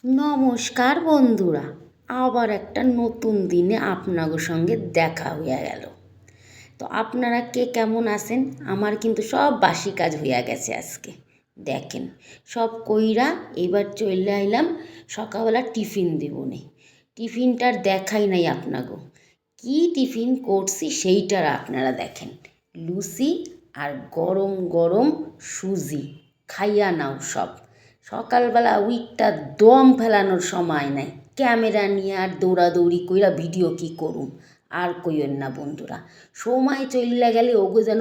নমস্কার বন্ধুরা, আবার একটা নতুন দিনে আপনাদের সঙ্গে দেখা হইয়া গেল। তো আপনারা কে কেমন আছেন? আমার কিন্তু সব বাসি কাজ হইয়া গেছে আজকে। দেখেন সব কইরা এবার চলে আইলাম সকালবেলা টিফিন দেবনে। টিফিনটার দেখাই নাই আপনাগো, কি টিফিন করছি সেইটার আপনারা দেখেন। লুচি আর গরম গরম সুজি, খাইয়া নাও সব। সকালবেলা উইকটা দম ফেলানোর সময় নাই, ক্যামেরা নিয়ে আর দৌড়াদৌড়ি কইরা ভিডিও কি করুম। আর কইয়েন না বন্ধুরা, সময় চইল্লা গেলে ওগো যেন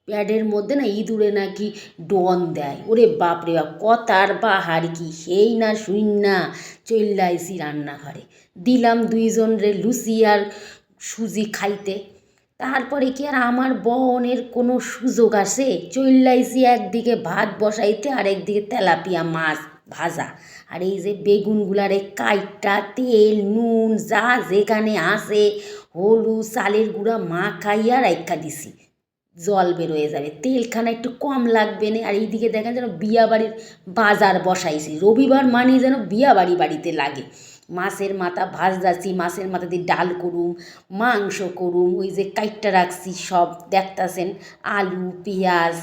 প্যাডের মধ্যে না ইঁদুরে নাকি ডন দেয়। ওরে বাপরে বাপ, কথার বাহার কি সেই না শুইন না চইল্লা আইসি রান্নাঘরে। দিলাম দুইজন রে লুচি আর সুজি খাইতে। তারপরে কি আর আমার বনের কোনো সুযোগ আছে? চইল্লাইছি একদিকে ভাত বসাইতে আর একদিকে তেলাপিয়া মাছ ভাজা। আর এই যে বেগুনগুলারে কাইটটা তেল নুন যা যেখানে আসে হলুদ চালের গুঁড়া মাখাইয়া রাইখা দিছি, জল বেরোয় যাবে, তেলখানা একটু কম লাগবে না। আর এইদিকে দেখেন যেন বিয়া বাড়ির বাজার বসাইছি, রবিবার মানে যেন বিয়া বাড়িতে লাগে। মাছের মাথা ভাজদাছি, মাছের মাথা দিয়ে ডাল করুম, মাংস করুম, ওই যে কাইটটা রাখছি সব দেখতাছেন, আলু পেঁয়াজ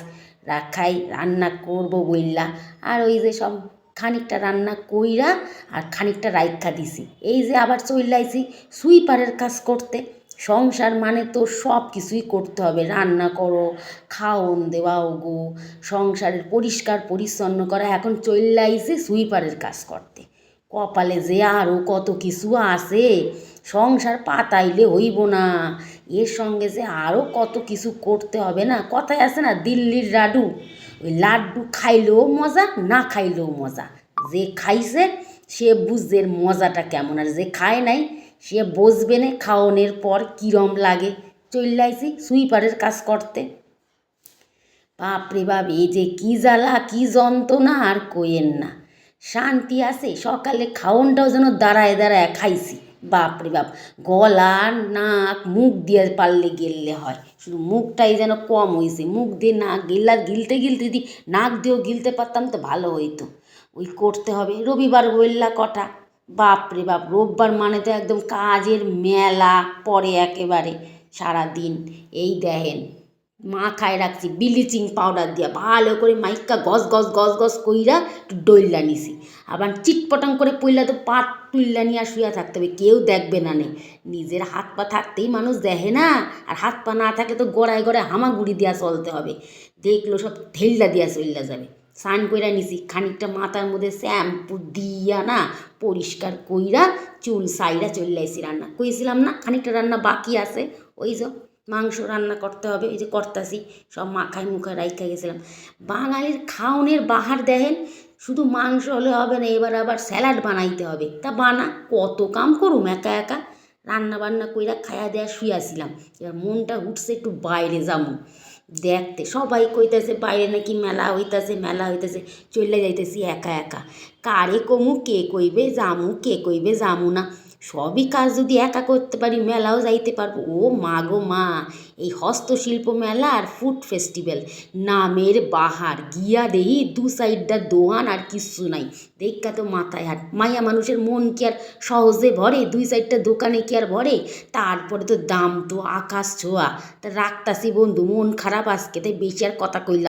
রাখাই রান্না করবো বইল্লা। আর ওই যে সব খানিকটা রান্না কইরা আর খানিকটা রাইখা দিছি। এই যে আবার চইল্লাইছি সুইপারের কাজ করতে। সংসার মানে তো সব কিছুই করতে হবে, রান্না করো, খাওন দেওয়া ওগো, সংসারের পরিষ্কার পরিচ্ছন্ন করা। এখন চইল্লাইছে সুইপারের কাজ করতে। কপালে যে আরও কত কিছু আছে, সংসার পাতাইলে হইব না, এর সঙ্গে যে আরও কত কিছু করতে হবে না। কথায় আছে না, দিল্লির লাড্ডু, ওই লাড্ডু খাইলেও মজা, না খাইলেও মজা। যে খাইছে সে বুঝছে এর মজাটা কেমন, আর যে খায় নাই সে বসবে না খাওয়ানোর পর কিরম লাগে। চইল্লাইছি সুইপারের কাজ করতে। বাপরে বাপ, এই যে কি জ্বালা কি যন্ত্রণা আর কইেন না। শান্তি আছে? সকালে খাওনটাও যেন দাঁড়ায় দাঁড়ায় খাইছি। বাপরে বাপ, গলা নাক মুখ দিয়ে পারলে গেললে হয়, শুধু মুখটাই যেন কম হয়েছে। মুখ দিয়ে নাক গিলতে যদি নাক দিয়েও গিলতে পারতাম তো ভালো হইতো। ওই করতে হবে, রবিবার বললা কটা। বাপরে বাপ, রোববার মানে তো একদম কাজের মেলা পরে একেবারে সারাদিন। এই দেখেন মাখায় রাখছি ব্লিচিং পাউডার দিয়া, ভালো করে মাইকা গজ কইরা একটু ডইল্লা নিছি। আবার চিটপটাং করে পইলা তো পাট তুল্লা নিয়ে শুয়া থাকতে হবে, কেউ দেখবে না নে। নিজের হাত পা থাকতেই মানুষ দেখে না, আর হাত পা না থাকলে তো গড়ায় হামাগুড়ি দিয়া চলতে হবে। দেখলো সব ঢেল্লা দিয়া চল্লা যাবে। স্নান কইরা নিছি, খানিকটা মাথার মধ্যে শ্যাম্পু দিয়া না পরিষ্কার কইরা চুল সাইরা চল্লাইছি রান্না। কইছিলাম না খানিকটা রান্না বাকি আছে, ওই যে মাংস রান্না করতে হবে, এই যে করতাছি, সব মাখায় মুখায় রাইখা গেছিলাম। বাঙালির খাওনের বাহার দেখেন, শুধু মাংস হলে হবে না, এবার আবার স্যালাড বানাইতে হবে। তা বানা, কত কাম করুম একা একা। রান্না বান্না কইরা খায়া দেয়া শুয়াছিলাম। এবার মনটা উঠছে একটু বাইরে যাবো দেখতে। সবাই কইতেছে বাইরে নাকি মেলা হইতেছে, চলে যাইতেছি একা একা। কারে কমু, কে কইবে জামু, কে কইবে জামু না। সবই কাজ যদি একা করতে পারি মেলাও যাইতে পারবো। ও মা গো মা, এই হস্তশিল্প মেলা আর ফুড ফেস্টিভ্যাল নামের বাহার গিয়া দেহি দু সাইডটা দোয়ান আর কিচ্ছু নাই। দেখা তো মাথায় হাত, মাইয়া মানুষের মন কি আর সহজে ভরে? দুই সাইডটা দোকানে কি আর ভরে? তারপরে তো দাম তো আকাশ ছোঁয়া। তা রাখতাছি বন্ধু, মন খারাপ আজকে, তাই বেশি আর কথা কইলাম।